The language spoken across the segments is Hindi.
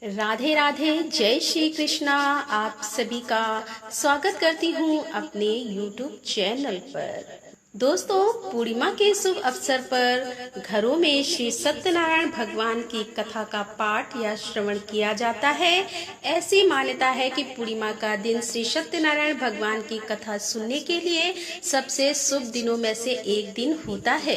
राधे राधे, जय श्री कृष्णा। आप सभी का स्वागत करती हूँ अपने YouTube चैनल पर। दोस्तों, पूर्णिमा के शुभ अवसर पर घरों में श्री सत्यनारायण भगवान की कथा का पाठ या श्रवण किया जाता है। ऐसी मान्यता है कि पूर्णिमा का दिन श्री सत्यनारायण भगवान की कथा सुनने के लिए सबसे शुभ दिनों में से एक दिन होता है।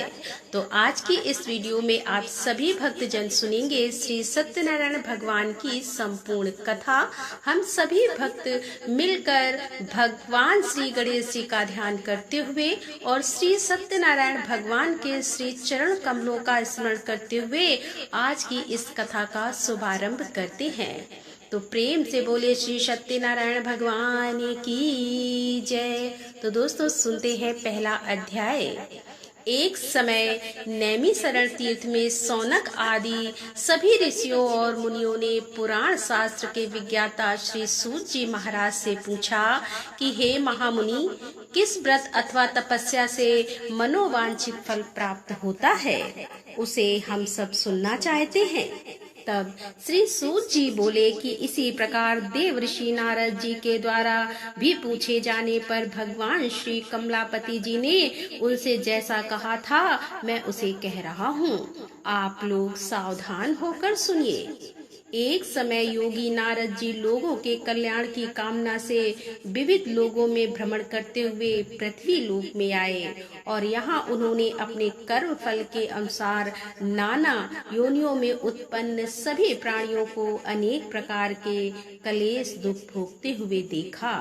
तो आज की इस वीडियो में आप सभी भक्तजन सुनेंगे श्री सत्यनारायण भगवान की संपूर्ण कथा। हम सभी भक्त मिलकर भगवान श्री गणेश जी का ध्यान करते हुए और श्री सत्यनारायण भगवान के श्री चरण कमलों का स्मरण करते हुए आज की इस कथा का शुभारंभ करते हैं। तो प्रेम से बोले श्री सत्यनारायण भगवान की जय। तो दोस्तों, सुनते हैं पहला अध्याय। एक समय नैमिषारण्य तीर्थ में सौनक आदि सभी ऋषियों और मुनियों ने पुराण शास्त्र के विज्ञाता श्री सूत जी महाराज से पूछा कि हे महामुनि, किस व्रत अथवा तपस्या से मनोवांछित फल प्राप्त होता है, उसे हम सब सुनना चाहते हैं। तब श्री सूत जी बोले कि इसी प्रकार देव ऋषि नारद जी के द्वारा भी पूछे जाने पर भगवान श्री कमलापति जी ने उनसे जैसा कहा था मैं उसे कह रहा हूँ। आप लोग सावधान होकर सुनिए। एक समय योगी नारद जी लोगों के कल्याण की कामना से विविध लोगों में भ्रमण करते हुए पृथ्वी लोक में आए और यहाँ उन्होंने अपने कर्म फल के अनुसार नाना योनियों में उत्पन्न सभी प्राणियों को अनेक प्रकार के क्लेश दुख भोगते हुए देखा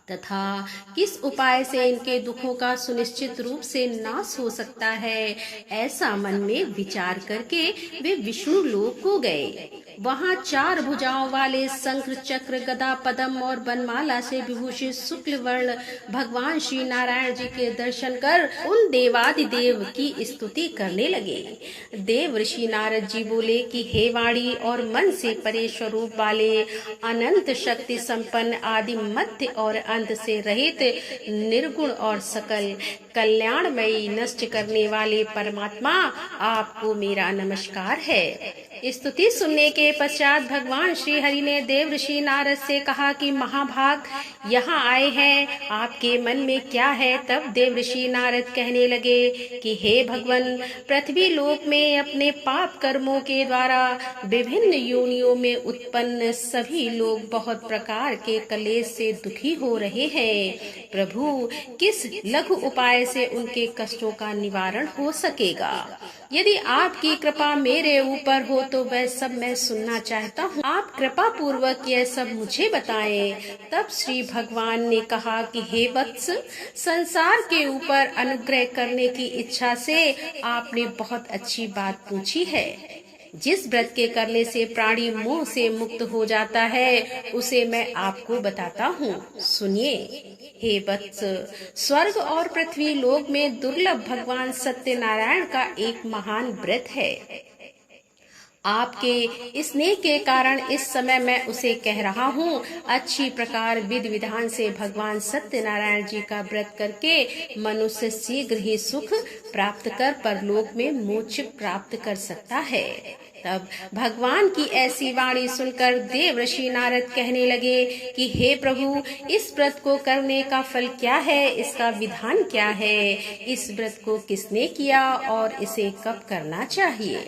तथा किस उपाय से इनके दुखों का सुनिश्चित रूप से नाश हो सकता है, ऐसा मन में विचार करके वे विष्णु लोक को गए। वहाँ 4 भुजाओं वाले शंख चक्र गदा पद्म और बनमाला से विभूषित शुक्ल वर्ण भगवान श्री नारायण जी के दर्शन कर उन देवादिदेव की स्तुति करने लगे। देव ऋषि नारद जी बोले कि हे वाणी और मन से परे स्वरूप वाले, अनंत शक्ति संपन्न, आदि मध्य और अंत से रहित, निर्गुण और सकल कल्याणमयी नष्ट करने वाले परमात्मा, आपको मेरा नमस्कार है। स्तुति सुनने के पश्चात भगवान श्री हरि ने देव ऋषि नारद से कहा कि महाभाग, यहाँ आए हैं, आपके मन में क्या है। तब देव ऋषि नारद कहने लगे कि हे भगवान, पृथ्वी लोक में अपने पाप कर्मों के द्वारा विभिन्न योनियों में उत्पन्न सभी लोग बहुत प्रकार के क्लेश से दुखी हो रहे हैं। प्रभु, किस लघु उपाय से उनके कष्टों का निवारण हो सकेगा? यदि आपकी कृपा मेरे ऊपर हो तो वह सब मैं सुनना चाहता हूँ। आप कृपा पूर्वक यह सब मुझे बताएं। तब श्री भगवान ने कहा कि हे वत्स, संसार के ऊपर अनुग्रह करने की इच्छा से आपने बहुत अच्छी बात पूछी है। जिस व्रत के करने से प्राणी मोह से मुक्त हो जाता है, उसे मैं आपको बताता हूँ, सुनिए। हे वत्स, स्वर्ग और पृथ्वी लोक में दुर्लभ भगवान सत्यनारायण का एक महान व्रत है। आपके स्नेह के कारण इस समय मैं उसे कह रहा हूँ। अच्छी प्रकार विधि विधान से भगवान सत्यनारायण जी का व्रत करके मनुष्य शीघ्र ही सुख प्राप्त कर परलोक में मोक्ष प्राप्त कर सकता है। तब भगवान की ऐसी वाणी सुनकर देव ऋषि नारद कहने लगे कि हे प्रभु, इस व्रत को करने का फल क्या है, इसका विधान क्या है, इस व्रत को किसने किया और इसे कब करना चाहिए,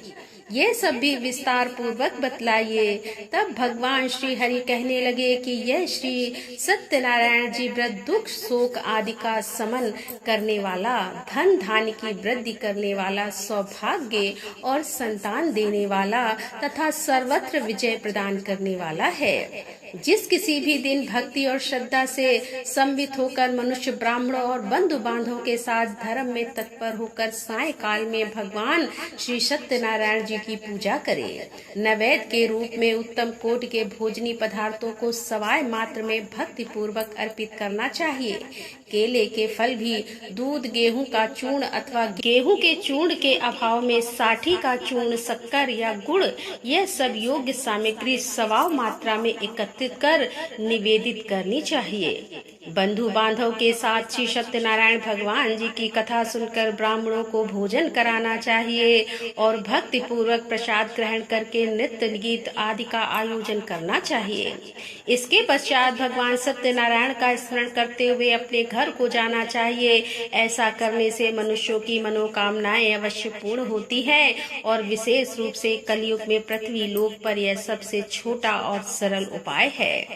ये सब भी विस्तार पूर्वक बतलाइए। तब भगवान श्री हरि कहने लगे कि यह श्री सत्यनारायण जी व्रत दुख शोक आदि का समन करने वाला, धन धान्य की वृद्धि करने वाला, सौभाग्य और संतान देने वाला तथा सर्वत्र विजय प्रदान करने वाला है। जिस किसी भी दिन भक्ति और श्रद्धा से संवित होकर मनुष्य ब्राह्मणों और बंधु बांधवों के साथ धर्म में तत्पर होकर सायंकाल में भगवान श्री सत्यनारायण जी की पूजा करे, नैवेद्य के रूप में उत्तम कोटि के भोजनी पदार्थों को सवाय मात्र में भक्ति पूर्वक अर्पित करना चाहिए। केले के फल भी दूध, गेहूं का चूर्ण अथवा गेहूं के चूर्ण के अभाव में साठी का चूर्ण, शक्कर या गुड़, यह सब योग्य सामग्री सवाव मात्रा में एकत्रित कर निवेदित करनी चाहिए। बंधु बांधव के साथ श्री सत्यनारायण भगवान जी की कथा सुनकर ब्राह्मणों को भोजन कराना चाहिए और भक्ति पूर्वक प्रसाद ग्रहण करके नृत्य गीत आदि का आयोजन करना चाहिए। इसके पश्चात भगवान सत्यनारायण का स्मरण करते हुए अपने घर को जाना चाहिए। ऐसा करने से मनुष्यों की मनोकामनाएं अवश्य पूर्ण होती है और विशेष रूप से कलयुग में पृथ्वी लोक पर यह सबसे छोटा और सरल उपाय है।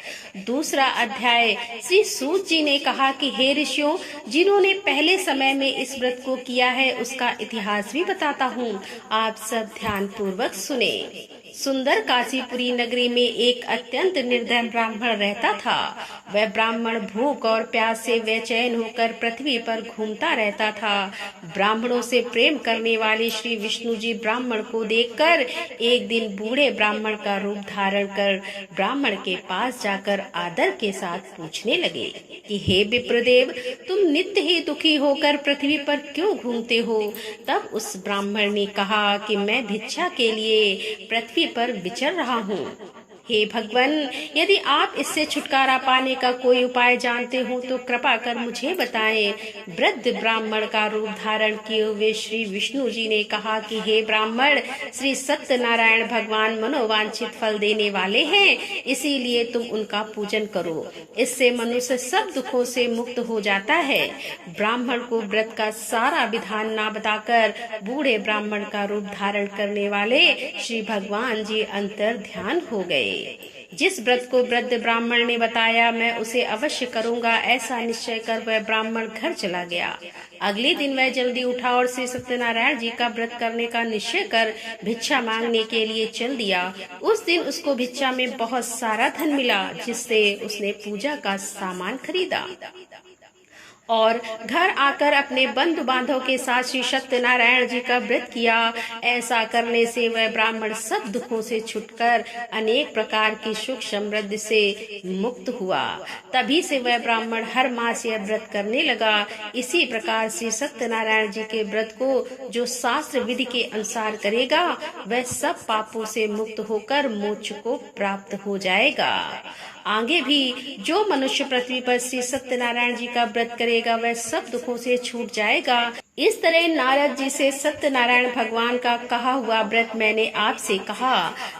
दूसरा अध्याय। श्री सूत जी ने कहा कि हे ऋषियों, जिन्होंने पहले समय में इस व्रत को किया है उसका इतिहास भी बताता हूँ, आप सब ध्यान पूर्वक सुने। सुंदर काशीपुरी नगरी में एक अत्यंत निर्धन ब्राह्मण रहता था। वह ब्राह्मण भूख और प्यास से बेचैन होकर पृथ्वी पर घूमता रहता था। ब्राह्मणों से प्रेम करने वाले श्री विष्णु जी ब्राह्मण को देखकर एक दिन बूढ़े ब्राह्मण का रूप धारण कर ब्राह्मण के पास जाकर आदर के साथ पूछने लगे कि हे विप्रदेव, तुम नित्य ही दुखी होकर पृथ्वी पर क्यों घूमते हो? तब उस ब्राह्मण ने कहा कि मैं भिक्षा के लिए पृथ्वी पर विचर रहा हूँ। हे भगवान, यदि आप इससे छुटकारा पाने का कोई उपाय जानते हो तो कृपा कर मुझे बताएं। वृद्ध ब्राह्मण का रूप धारण किए हुए श्री विष्णु जी ने कहा कि हे ब्राह्मण, श्री सत्यनारायण भगवान मनोवांछित फल देने वाले हैं, इसीलिए तुम उनका पूजन करो। इससे मनुष्य सब दुखों से मुक्त हो जाता है। ब्राह्मण को व्रत का सारा विधान न बताकर बूढ़े ब्राह्मण का रूप धारण करने वाले श्री भगवान जी अंतर ध्यान हो गए। जिस व्रत को वृद्ध ब्राह्मण ने बताया मैं उसे अवश्य करूंगा, ऐसा निश्चय कर वह ब्राह्मण घर चला गया। अगले दिन वह जल्दी उठा और श्री सत्यनारायण जी का व्रत करने का निश्चय कर भिक्षा मांगने के लिए चल दिया। उस दिन उसको भिक्षा में बहुत सारा धन मिला, जिससे उसने पूजा का सामान खरीदा और घर आकर अपने बंधु बांधव के साथ श्री सत्यनारायण जी का व्रत किया। ऐसा करने से वह ब्राह्मण सब दुखों से छुटकर अनेक प्रकार की सुख समृद्धि से मुक्त हुआ। तभी से वह ब्राह्मण हर मास यह व्रत करने लगा। इसी प्रकार श्री सत्यनारायण जी के व्रत को जो शास्त्र विधि के अनुसार करेगा वह सब पापों से मुक्त होकर मोक्ष को प्राप्त हो जाएगा। आगे भी जो मनुष्य पृथ्वी पर श्री सत्यनारायण जी का व्रत करेगा वह सब दुखों से छूट जाएगा। इस तरह नारद जी से सत्यनारायण भगवान का कहा हुआ व्रत मैंने आपसे कहा।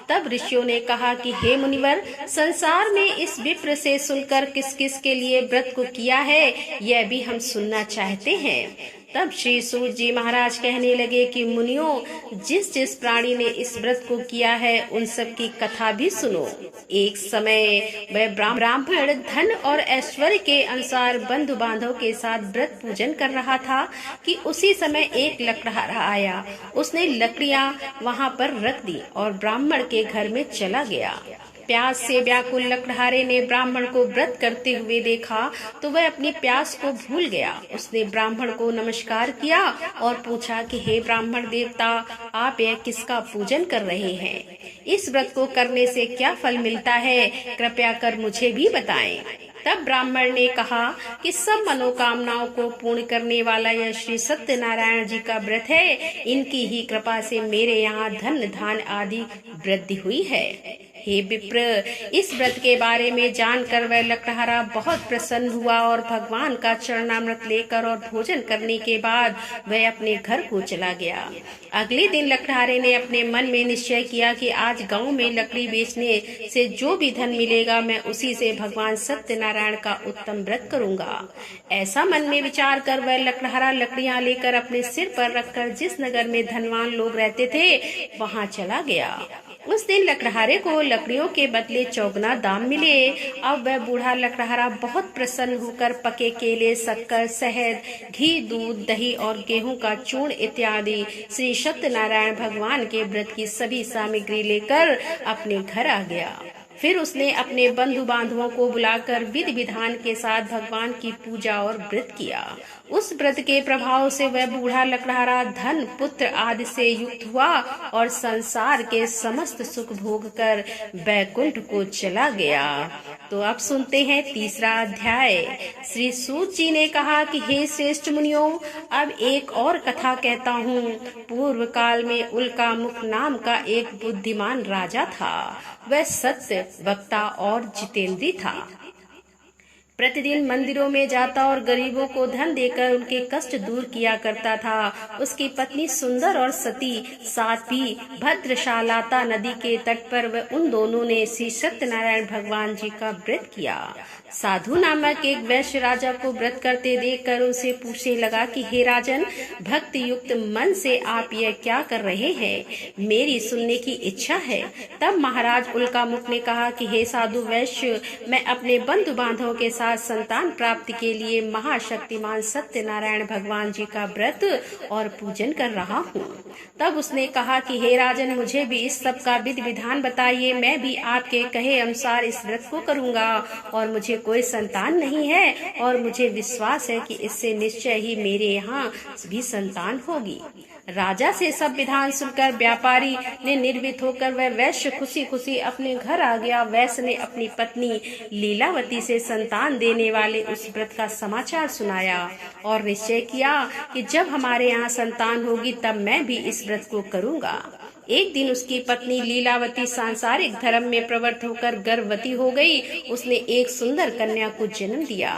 तब ऋषियों ने कहा कि हे मुनिवर, संसार में इस विप्र से सुनकर किस किस के लिए व्रत को किया है यह भी हम सुनना चाहते हैं। तब श्री सूत जी महाराज कहने लगे कि मुनियों, जिस जिस प्राणी ने इस व्रत को किया है उन सब की कथा भी सुनो। एक समय वह ब्राह्मण धन और ऐश्वर्य के अनुसार बंधु बांधव के साथ व्रत पूजन कर रहा था कि उसी समय एक लकड़हारा आया। उसने लकड़ियां वहां पर रख दी और ब्राह्मण के घर में चला गया। प्यास से व्याकुल लकड़हारे ने ब्राह्मण को व्रत करते हुए देखा तो वह अपनी प्यास को भूल गया। उसने ब्राह्मण को नमस्कार किया और पूछा कि हे ब्राह्मण देवता, आप यह किसका पूजन कर रहे हैं? इस व्रत को करने से क्या फल मिलता है? कृपया कर मुझे भी बताएं। तब ब्राह्मण ने कहा कि सब मनोकामनाओं को पूर्ण करने वाला यह श्री सत्यनारायण जी का व्रत है। इनकी ही कृपा से मेरे यहाँ धन धान आदि वृद्धि हुई है। हे विप्र, इस व्रत के बारे में जानकर वह लकड़हारा बहुत प्रसन्न हुआ और भगवान का चरणामृत लेकर और भोजन करने के बाद वह अपने घर को चला गया। अगले दिन लकड़हारे ने अपने मन में निश्चय किया कि आज गांव में लकड़ी बेचने से जो भी धन मिलेगा मैं उसी से भगवान सत्यनारायण का उत्तम व्रत करूंगा। ऐसा मन में विचार कर वह लकड़हारा लकड़ियां लेकर अपने सिर पर रखकर जिस नगर में धनवान लोग रहते थे वहां चला गया। उस दिन लकड़हारे को लकड़ियों के बदले चौगुना दाम मिले। अब वह बूढ़ा लकड़हारा बहुत प्रसन्न होकर पके केले, शक्कर, शहद, घी, दूध, दही और गेहूं का चूर्ण इत्यादि श्री सत्यनारायण भगवान के व्रत की सभी सामग्री लेकर अपने घर आ गया। फिर उसने अपने बंधु बांधवों को बुलाकर विधि विधान के साथ भगवान की पूजा और व्रत किया। उस व्रत के प्रभाव से वह बूढ़ा लकड़हारा धन, पुत्र आदि से युक्त हुआ और संसार के समस्त सुख भोग कर बैकुंठ को चला गया। तो अब सुनते हैं तीसरा अध्याय। श्री सूत जी ने कहा कि हे श्रेष्ठ मुनियों, अब एक और कथा कहता हूँ। पूर्व काल में उल्कामुख नाम का एक बुद्धिमान राजा था। वह सत्य वक्ता और जितेंद्री था। प्रतिदिन मंदिरों में जाता और गरीबों को धन देकर उनके कष्ट दूर किया करता था। उसकी पत्नी सुंदर और सती साध्वी भद्रशालाता नदी के तट पर उन दोनों ने श्री सत्यनारायण भगवान जी का व्रत किया। साधु नामक एक वैश्य राजा को व्रत करते देखकर उनसे पूछने लगा कि हे राजन, भक्ति युक्त मन से आप यह क्या कर रहे हैं? मेरी सुनने की इच्छा है। तब महाराज उल्कामुख ने कहा कि हे साधु वैश्य, मैं अपने बंधु बांधवों के साथ संतान प्राप्ति के लिए महाशक्तिमान सत्यनारायण भगवान जी का व्रत और पूजन कर रहा हूँ। तब उसने कहा कि हे राजन, मुझे भी इस सब का विधि विधान बताइए। मैं भी आपके कहे अनुसार इस व्रत को करूँगा और मुझे कोई संतान नहीं है और मुझे विश्वास है कि इससे निश्चय ही मेरे यहाँ भी संतान होगी। राजा से सब विधान सुनकर व्यापारी ने निर्भीत होकर वह वैश्य खुशी खुशी अपने घर आ गया। वैश्य ने अपनी पत्नी लीलावती से संतान देने वाले उस व्रत का समाचार सुनाया और निश्चय किया कि जब हमारे यहाँ संतान होगी तब मैं भी इस व्रत को करूँगा। एक दिन उसकी पत्नी लीलावती सांसारिक धर्म में प्रवृत्त होकर गर्भवती हो गई। उसने एक सुंदर कन्या को जन्म दिया।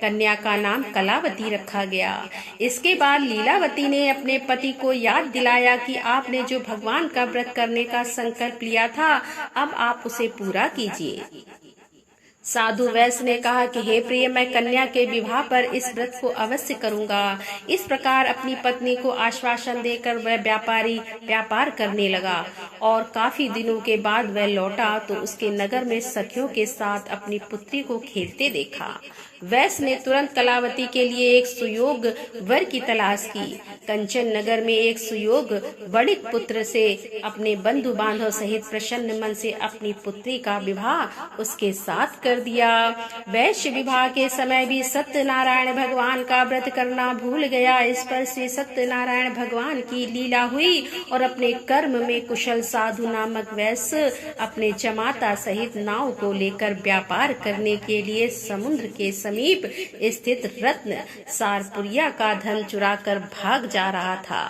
कन्या का नाम कलावती रखा गया। इसके बाद लीलावती ने अपने पति को याद दिलाया कि आपने जो भगवान का व्रत करने का संकल्प लिया था, अब आप उसे पूरा कीजिए। साधु वैश्य ने कहा कि हे प्रिय, मैं कन्या के विवाह पर इस व्रत को अवश्य करूंगा। इस प्रकार अपनी पत्नी को आश्वासन देकर वह व्यापारी व्यापार करने लगा और काफी दिनों के बाद वह लौटा तो उसके नगर में सखियों के साथ अपनी पुत्री को खेलते देखा। वैश्य ने तुरंत कलावती के लिए एक सुयोग वर की तलाश की। कंचन नगर में एक सुयोग वणिक पुत्र से अपने बंधु बांधव सहित प्रसन्न मन से अपनी पुत्री का विवाह उसके साथ कर दिया। वैश्य विवाह के समय भी सत्यनारायण भगवान का व्रत करना भूल गया। इस पर श्री सत्यनारायण भगवान की लीला हुई और अपने कर्म में कुशल साधु नामक वैश्य अपने जमाता सहित नाव को लेकर व्यापार करने के लिए समुद्र के समीप स्थित रत्न सारपुरिया का धन चुराकर भाग जा रहा था।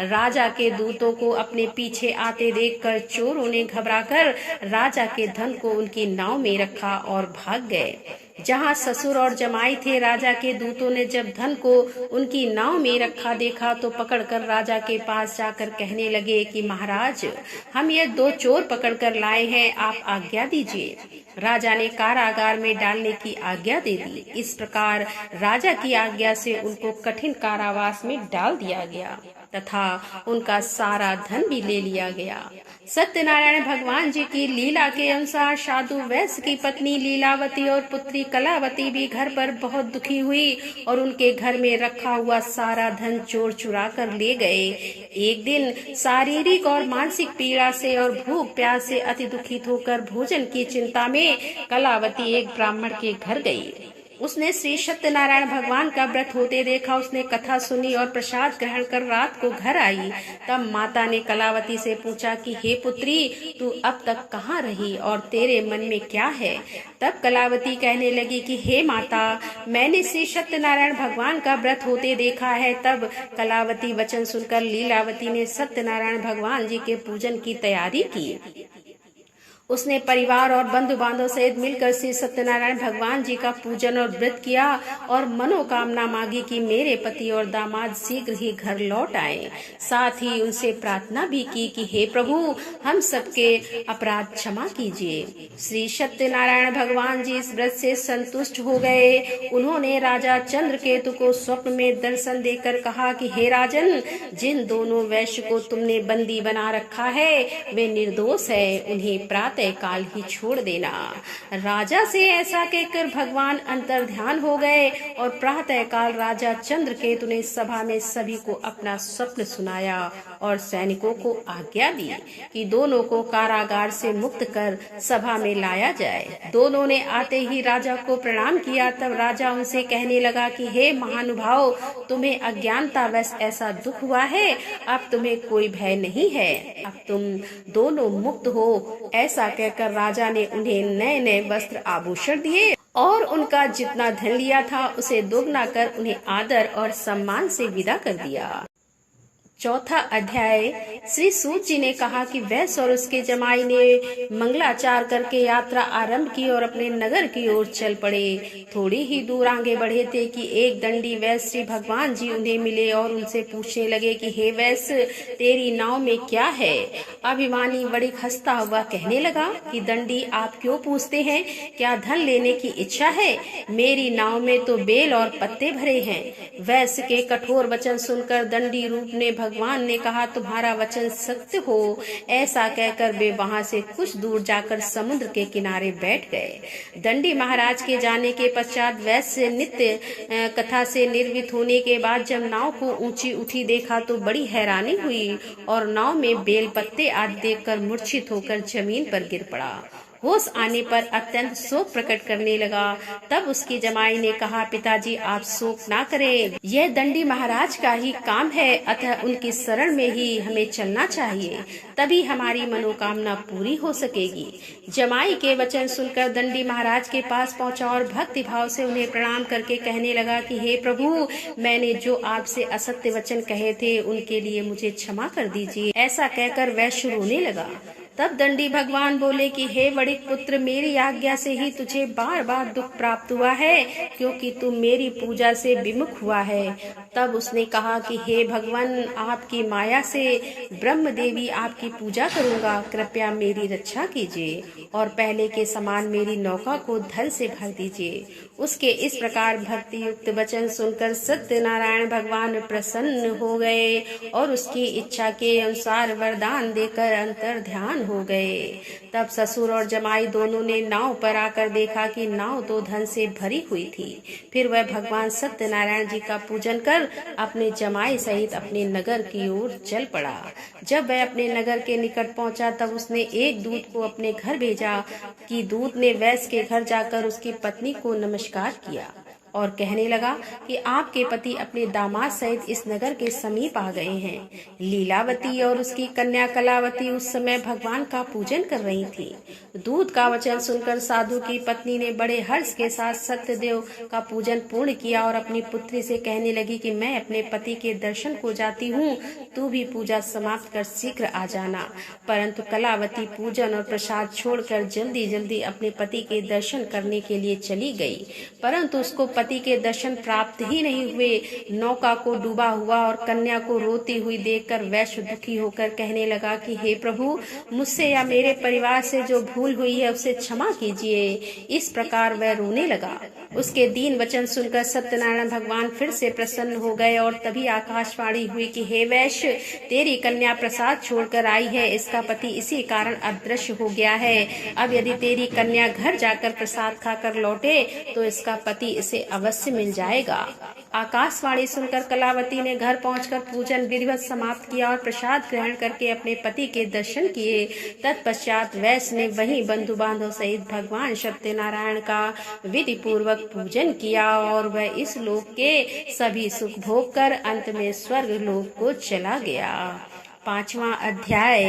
राजा के दूतों को अपने पीछे आते देखकर चोरों ने घबराकर राजा के धन को उनकी नाव में रखा और भाग गए। जहाँ ससुर और जमाई थे, राजा के दूतों ने जब धन को उनकी नाव में रखा देखा तो पकड़कर राजा के पास जाकर कहने लगे कि महाराज, हम ये 2 चोर पकड़कर लाए हैं, आप आज्ञा दीजिए। राजा ने कारागार में डालने की आज्ञा दे दी। इस प्रकार राजा की आज्ञा से उनको कठिन कारावास में डाल दिया गया तथा उनका सारा धन भी ले लिया गया। सत्यनारायण भगवान जी की लीला के अनुसार साधु वैश्य की पत्नी लीलावती और पुत्री कलावती भी घर पर बहुत दुखी हुई और उनके घर में रखा हुआ सारा धन चोर चुरा कर ले गए। एक दिन शारीरिक और मानसिक पीड़ा से और भूख प्यास से अति दुखित होकर भोजन की चिंता में कलावती एक ब्राह्मण के घर गई। उसने श्री सत्यनारायण भगवान का व्रत होते देखा। उसने कथा सुनी और प्रसाद ग्रहण कर रात को घर आई। तब माता ने कलावती से पूछा कि हे पुत्री, तू अब तक कहाँ रही और तेरे मन में क्या है? तब कलावती कहने लगी कि हे माता, मैंने श्री सत्यनारायण भगवान का व्रत होते देखा है। तब कलावती वचन सुनकर लीलावती ने सत्यनारायण भगवान जी के पूजन की तैयारी की। उसने परिवार और बंधु बांधव सहित मिलकर श्री सत्यनारायण भगवान जी का पूजन और व्रत किया और मनोकामना मांगी कि मेरे पति और दामाद शीघ्र ही घर लौट आए। साथ ही उनसे प्रार्थना भी की कि हे प्रभु, हम सबके अपराध क्षमा कीजिए। श्री सत्यनारायण भगवान जी इस व्रत से संतुष्ट हो गए। उन्होंने राजा चंद्रकेतु को स्वप्न में दर्शन देकर कहा कि हे राजन, जिन दोनों वैश्य को तुमने बंदी बना रखा है वे निर्दोष है, उन्हें प्रातः काल ही छोड़ देना। राजा से ऐसा कहकर भगवान अंतर ध्यान हो गए और प्रातः काल राजा चंद्रकेतु ने सभा में सभी को अपना स्वप्न सुनाया और सैनिकों को आज्ञा दी कि दोनों को कारागार से मुक्त कर सभा में लाया जाए। दोनों ने आते ही राजा को प्रणाम किया। तब राजा उनसे कहने लगा कि हे महानुभाव, तुम्हें अज्ञानतावश ऐसा दुख हुआ है, अब तुम्हें कोई भय नहीं है, अब तुम दोनों मुक्त हो। ऐसा कहकर राजा ने उन्हें नए नए वस्त्र आभूषण दिए और उनका जितना धन लिया था उसे दोगुना कर उन्हें आदर और सम्मान से विदा कर दिया। चौथा अध्याय। श्री सूत जी ने कहा कि वैश्य और उसके जमाई ने मंगलाचार करके यात्रा आरंभ की और अपने नगर की ओर चल पड़े। थोड़ी ही दूर आगे बढ़े थे कि एक दंडी वैश्य श्री भगवान जी उन्हें मिले और उनसे पूछने लगे कि हे वैश्य, तेरी नाव में क्या है? अभिमानी बड़ी हंसता हुआ कहने लगा कि दंडी, आप क्यों पूछते हैं? क्या धन लेने की इच्छा है? मेरी नाव में तो बेल और पत्ते भरे हैं। वैश्य के कठोर वचन सुनकर दंडी रूप ने भगवान ने कहा, तुम्हारा वचन सत्य हो। ऐसा कहकर वे वहां से कुछ दूर जाकर समुद्र के किनारे बैठ गए। दंडी महाराज के जाने के पश्चात वैश्य नित्य कथा से निर्मित होने के बाद जब नाव को ऊंची उठी देखा तो बड़ी हैरानी हुई और नाव में बेल पत्ते आदि देखकर मूर्छित होकर जमीन पर गिर पड़ा। होश आने पर अत्यंत शोक प्रकट करने लगा। तब उसकी जमाई ने कहा, पिताजी आप शोक ना करें, यह दंडी महाराज का ही काम है, अतः उनकी शरण में ही हमें चलना चाहिए, तभी हमारी मनोकामना पूरी हो सकेगी। जमाई के वचन सुनकर दंडी महाराज के पास पहुंचा और भक्ति भाव से उन्हें प्रणाम करके कहने लगा कि हे प्रभु, मैंने जो आपसे असत्य वचन कहे थे उनके लिए मुझे क्षमा कर दीजिए। ऐसा कहकर वैश्य रोने लगा। तब दंडी भगवान बोले कि हे बड़े पुत्र, मेरी आज्ञा से ही तुझे बार बार दुख प्राप्त हुआ है, क्योंकि तू मेरी पूजा से विमुख हुआ है। तब उसने कहा कि हे भगवान, आपकी माया से ब्रह्म देवी आपकी पूजा करूंगा, कृपया मेरी रक्षा कीजिए और पहले के समान मेरी नौका को धन से भर दीजिए। उसके इस प्रकार भक्ति युक्त वचन सुनकर सत्यनारायण भगवान प्रसन्न हो गए और उसकी इच्छा के अनुसार वरदान देकर अंतर ध्यान हो गए। तब ससुर और जमाई दोनों ने नाव पर आकर देखा कि नाव तो धन से भरी हुई थी। फिर वह भगवान सत्यनारायण जी का पूजन कर अपने जमाई सहित अपने नगर की ओर चल पड़ा। जब वह अपने नगर के निकट पहुंचा तब उसने एक दूत को अपने घर भेजा कि दूत ने वैश्य के घर जाकर उसकी पत्नी को नमस्कार किया और कहने लगा कि आपके पति अपने दामाद सहित इस नगर के समीप आ गए हैं। लीलावती और उसकी कन्या कलावती उस समय भगवान का पूजन कर रही थी। दूत का वचन सुनकर साधु की पत्नी ने बड़े हर्ष के साथ सत्यदेव का पूजन पूर्ण किया और अपनी पुत्री से कहने लगी कि मैं अपने पति के दर्शन को जाती हूँ, तू भी पूजा समाप्त कर शीघ्र आ जाना। परंतु कलावती पूजन और प्रसाद छोड़कर जल्दी जल्दी अपने पति के दर्शन करने के लिए चली गई, परंतु उसको पति के दर्शन प्राप्त ही नहीं हुए। नौका को डूबा हुआ और कन्या को रोती हुई देखकर वैश्य दुखी होकर कहने लगा कि हे प्रभु, मुझसे या मेरे परिवार से जो भूल हुई है उसे क्षमा कीजिए। इस प्रकार वह रोने लगा। उसके दीन वचन सुनकर सत्यनारायण भगवान फिर से प्रसन्न हो गए और तभी आकाशवाणी हुई कि हे वैश्य, तेरी कन्या प्रसाद छोड़कर आई है, इसका पति इसी कारण अदृश्य हो गया है। अब यदि तेरी कन्या घर जाकर प्रसाद खाकर लौटे तो इसका पति इसे अवश्य मिल जाएगा। आकाशवाणी सुनकर कलावती ने घर पहुंचकर पूजन विधिवत समाप्त किया और प्रसाद ग्रहण करके अपने पति के दर्शन किए। तत्पश्चात वैश्य ने वहीं बंधु बांधव सहित भगवान सत्यनारायण का विधि पूर्वक पूजन किया और वह इस लोक के सभी सुख भोग कर अंत में स्वर्ग लोक को चला गया। 5वां अध्याय।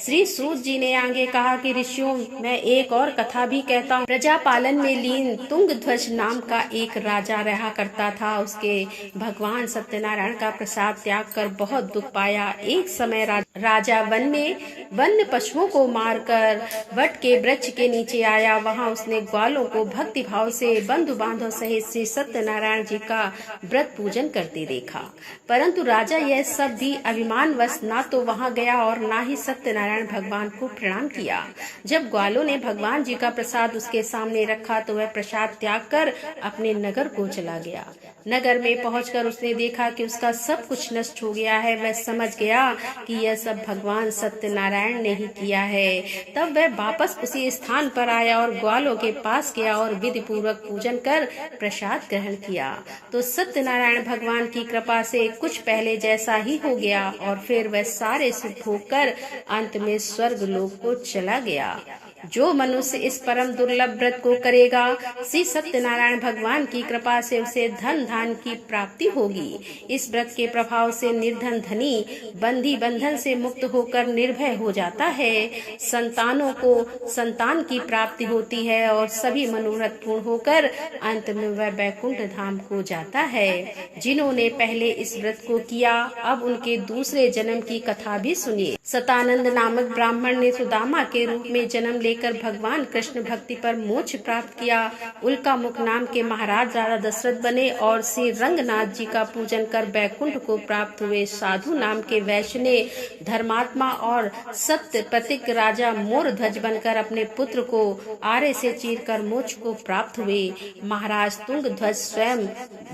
श्री सूत जी ने आगे कहा कि ऋषियों, मैं एक और कथा भी कहता हूँ। प्रजापालन में लीन तुंगध्वज नाम का एक राजा रहा करता था। उसके भगवान सत्यनारायण का प्रसाद त्याग कर बहुत दुख पाया। एक समय राजा वन में वन्य पशुओं को मारकर वट के वृक्ष के नीचे आया। वहाँ उसने ग्वालों को भक्ति भाव से बंधु बांधव सहित श्री सत्यनारायण जी का व्रत पूजन करते देखा, परंतु राजा यह सब भी अभिमानवश ना तो वहां गया और ना ही सत्यनारायण भगवान को प्रणाम किया। जब ग्वालों ने भगवान जी का प्रसाद उसके सामने रखा तो वह प्रसाद त्याग कर अपने नगर को चला गया। नगर में पहुंचकर उसने देखा कि उसका सब कुछ नष्ट हो गया है। वह समझ गया कि यह सब भगवान सत्यनारायण ने ही किया है। तब वह वापस उसी स्थान पर आया और ग्वालों के पास गया और विधि पूर्वक पूजन कर प्रसाद ग्रहण किया। तो सत्यनारायण भगवान की कृपा से कुछ पहले जैसा ही हो गया और फिर वह सारे सुख भोग कर अंत में स्वर्ग लोक को चला गया। जो मनुष्य इस परम दुर्लभ व्रत को करेगा, श्री सत्यनारायण भगवान की कृपा से उसे धन धान की प्राप्ति होगी। इस व्रत के प्रभाव से निर्धन धनी बंधी बंधन से मुक्त होकर निर्भय हो जाता है। संतानों को संतान की प्राप्ति होती है और सभी मनोरथ पूर्ण होकर अंत में वह वैकुंठ धाम को जाता है। जिन्होंने पहले इस व्रत को किया, अब उनके दूसरे जन्म की कथा भी सुनिए। सतानंद नामक ब्राह्मण ने सुदामा के रूप में जन्म लेकर भगवान कृष्ण भक्ति पर मोक्ष प्राप्त किया। उल्का मुख नाम के महाराज राजा दशरथ बने और श्री रंगनाथ जी का पूजन कर वैकुंठ को प्राप्त हुए। साधु नाम के वैश्य ने धर्मात्मा और सत्य प्रतीक राजा मोर ध्वज बनकर अपने पुत्र को आरे से चीरकर मोक्ष को प्राप्त हुए। महाराज तुंग ध्वज स्वयं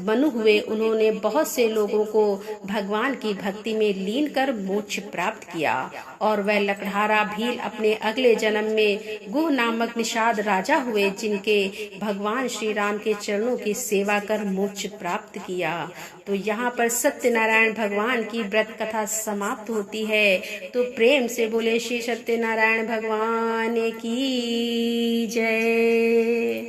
मनु हुए। उन्होंने बहुत से लोगों को भगवान की भक्ति में लीन कर मोक्ष प्राप्त किया। और वह लकड़हारा भील अपने अगले जन्म में गुह नामक निषाद राजा हुए, जिनके भगवान श्री राम के चरणों की सेवा कर मोक्ष प्राप्त किया। तो यहाँ पर सत्यनारायण भगवान की व्रत कथा समाप्त होती है। तो प्रेम से बोले श्री सत्यनारायण भगवान की जय।